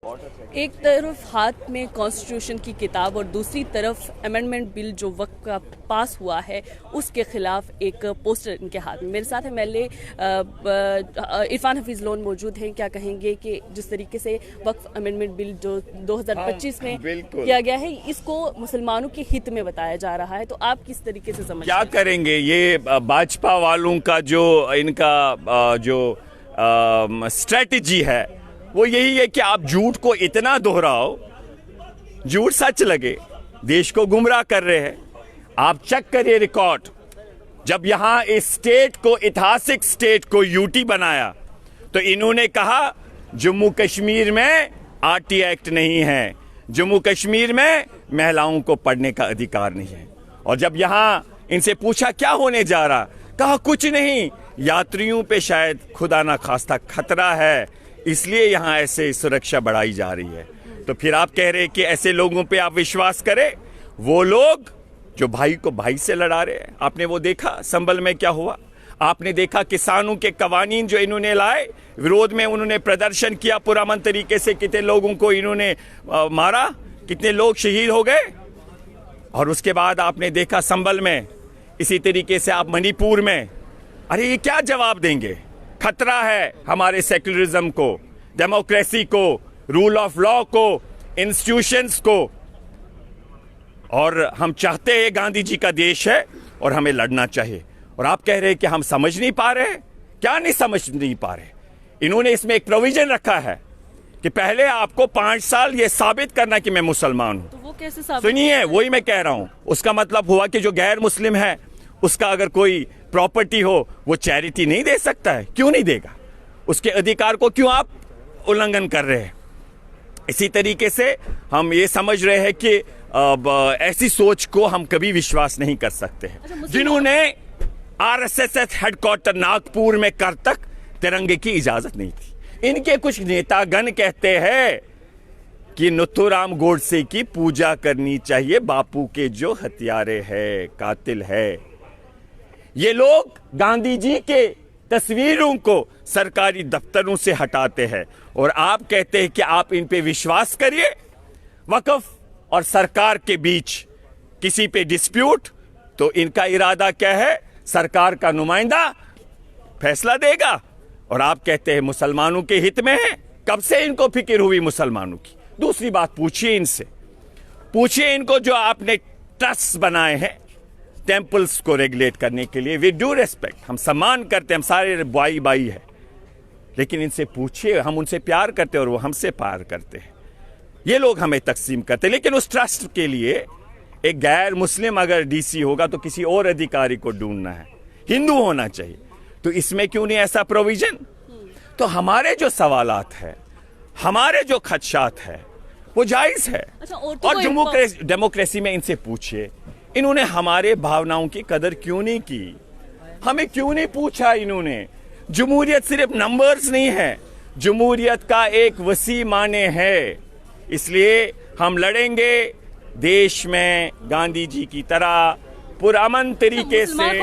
एक तरफ हाथ में कॉन्स्टिट्यूशन की किताब और दूसरी तरफ अमेंडमेंट बिल जो वक्त का पास हुआ है उसके खिलाफ एक पोस्टर इनके हाथ में। मेरे साथ एमएलए इरफान हफीज लोन मौजूद हैं। क्या कहेंगे कि जिस तरीके से वक्फ अमेंडमेंट बिल जो 2025 में किया गया है इसको मुसलमानों के हित में बताया जा रहा है, तो आप किस तरीके से समझते हैं? क्या करेंगे? ये भाजपा वालों का जो इनका जो स्ट्रेटजी है वो यही है कि आप झूठ को इतना दोहराओ, झूठ सच लगे, देश को गुमराह कर रहे हैं। आप चेक करिए रिकॉर्ड, जब यहां इस स्टेट को, ऐतिहासिक स्टेट को यूटी बनाया तो इन्होंने कहा जम्मू कश्मीर में आरटी एक्ट नहीं है, जम्मू कश्मीर में महिलाओं को पढ़ने का अधिकार नहीं है। और जब यहां इनसे पूछा क्या होने जा रहा, कहा कुछ नहीं, यात्रियों पे शायद खुदा ना खास्ता खतरा है, इसलिए यहां ऐसे सुरक्षा बढ़ाई जा रही है। तो फिर आप कह रहे हैं कि ऐसे लोगों पे आप विश्वास करें? वो लोग जो भाई को भाई से लड़ा रहे हैं, आपने वो देखा संभल में क्या हुआ? आपने देखा किसानों के कवानीन जो इन्होंने लाए, विरोध में उन्होंने प्रदर्शन किया पुरअमन तरीके से, कितने लोगों को इन्होंने मारा, कितने लोग शहीद हो गए। और उसके बाद आपने देखा संभल में, इसी तरीके से आप मणिपुर में। अरे ये क्या जवाब देंगे? खतरा है हमारे सेक्युलरिज्म को, डेमोक्रेसी को, रूल ऑफ लॉ को, इंस्टीट्यूशंस को। और हम चाहते हैं गांधी जी का देश है और हमें लड़ना चाहिए। और आप कह रहे हैं कि हम समझ नहीं पा रहे? क्या नहीं समझ नहीं पा रहे? इन्होंने इसमें एक प्रोविजन रखा है कि पहले आपको 5 साल ये साबित करना कि मैं मुसलमान हूं। तो वो कैसे साबित? सुनिए, वही मैं कह रहा हूं। उसका मतलब हुआ कि जो गैर मुस्लिम है उसका अगर कोई प्रॉपर्टी हो वो चैरिटी नहीं दे सकता है। क्यों नहीं देगा? उसके अधिकार को क्यों आप उल्लंघन कर रहे हैं? इसी तरीके से हम ये समझ रहे हैं कि ऐसी सोच को हम कभी विश्वास नहीं कर सकते हैं। जिन्होंने आरएसएस हेडक्वार्टर नागपुर में कर तक तिरंगे की इजाजत नहीं थी। इनके कुछ नेतागण कहते हैं कि नथुराम गोडसे की पूजा करनी चाहिए, बापू के जो हत्यारे है, कातिल है। ये लोग गांधी जी के तस्वीरों को सरकारी दफ्तरों से हटाते हैं और आप कहते हैं कि आप इन पे विश्वास करिए। वक्फ और सरकार के बीच किसी पे डिस्प्यूट, तो इनका इरादा क्या है? सरकार का नुमाइंदा फैसला देगा और आप कहते हैं मुसलमानों के हित में है। कब से इनको फिक्र हुई मुसलमानों की? दूसरी बात पूछिए इनसे, पूछिए इनको जो आपने ट्रस्ट बनाए हैं टेम्पल्स को रेगुलेट करने के लिए। विद ड्यू रेस्पेक्ट, हम सम्मान करते हैं, हम सारे भाई भाई है, लेकिन इनसे पूछिए, हम उनसे प्यार करते हैं और वो हमसे प्यार करते हैं। ये लोग हमें तकसीम करते हैं, लेकिन उस ट्रस्ट के लिए एक गैर मुस्लिम अगर डीसी होगा तो किसी और अधिकारी को ढूंढना है, हिंदू होना चाहिए। तो इसमें क्यों नहीं ऐसा प्रोविजन? तो हमारे जो सवालात है, हमारे जो खदशात है वो जायज है। और डेमोक्रेसी में इनसे पूछिए, इन्होंने हमारे भावनाओं की कदर क्यों नहीं की? हमें क्यों नहीं पूछा इन्होंने? जमहूरियत सिर्फ नंबर्स नहीं है, जमहूरियत का एक वसी माने है। इसलिए हम लड़ेंगे देश में गांधी जी की तरह पुरअमन तरीके से। मुसलमान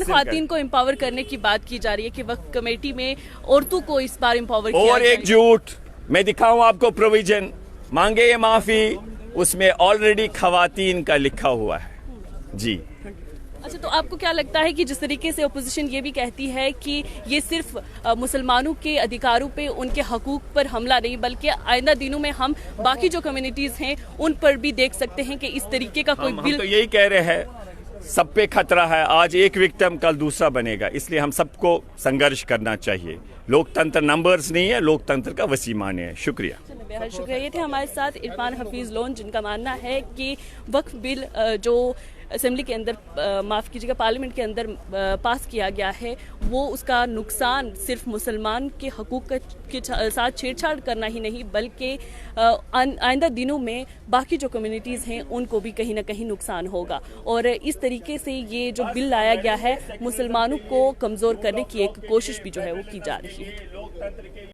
खातून को एम्पावर करने की बात की जा रही है कि वक्फ कमेटी में औरतों को इस बार एम्पावर किया। और एक झूठ मैं दिखाऊं आपको, प्रोविजन मांगे ये माफी, उसमें ऑलरेडी खवातीन का लिखा हुआ है जी। अच्छा, तो आपको क्या लगता है कि जिस तरीके से ओपोजिशन ये भी कहती है कि ये सिर्फ मुसलमानों के अधिकारों पे, उनके हकूक पर हमला नहीं, बल्कि आइंदा दिनों में हम बाकी जो कम्युनिटीज हैं उन पर भी देख सकते हैं कि इस तरीके का कोई बिल? हम तो यही कह रहे हैं, सब पे खतरा है। आज एक विक्टिम कल दूसरा बनेगा, इसलिए हम सबको संघर्ष करना चाहिए। लोकतंत्र नंबर्स नहीं है, लोकतंत्र का वसी माने है। शुक्रिया, बेहद शुक्रिया। ये थे हमारे साथ इरफान हफीज लोन, जिनका मानना है कि वक्फ बिल जो असेंबली के अंदर, माफ़ कीजिएगा, पार्लियामेंट के अंदर पास किया गया है, वो उसका नुकसान सिर्फ मुसलमान के हकूक़ के साथ छेड़छाड़ करना ही नहीं, बल्कि आइंदा दिनों में बाकी जो कम्युनिटीज़ हैं उनको भी कहीं ना कहीं नुकसान होगा। और इस तरीके से ये जो बिल लाया गया है मुसलमानों को कमज़ोर करने की एक कोशिश भी जो है वो की जा रही है।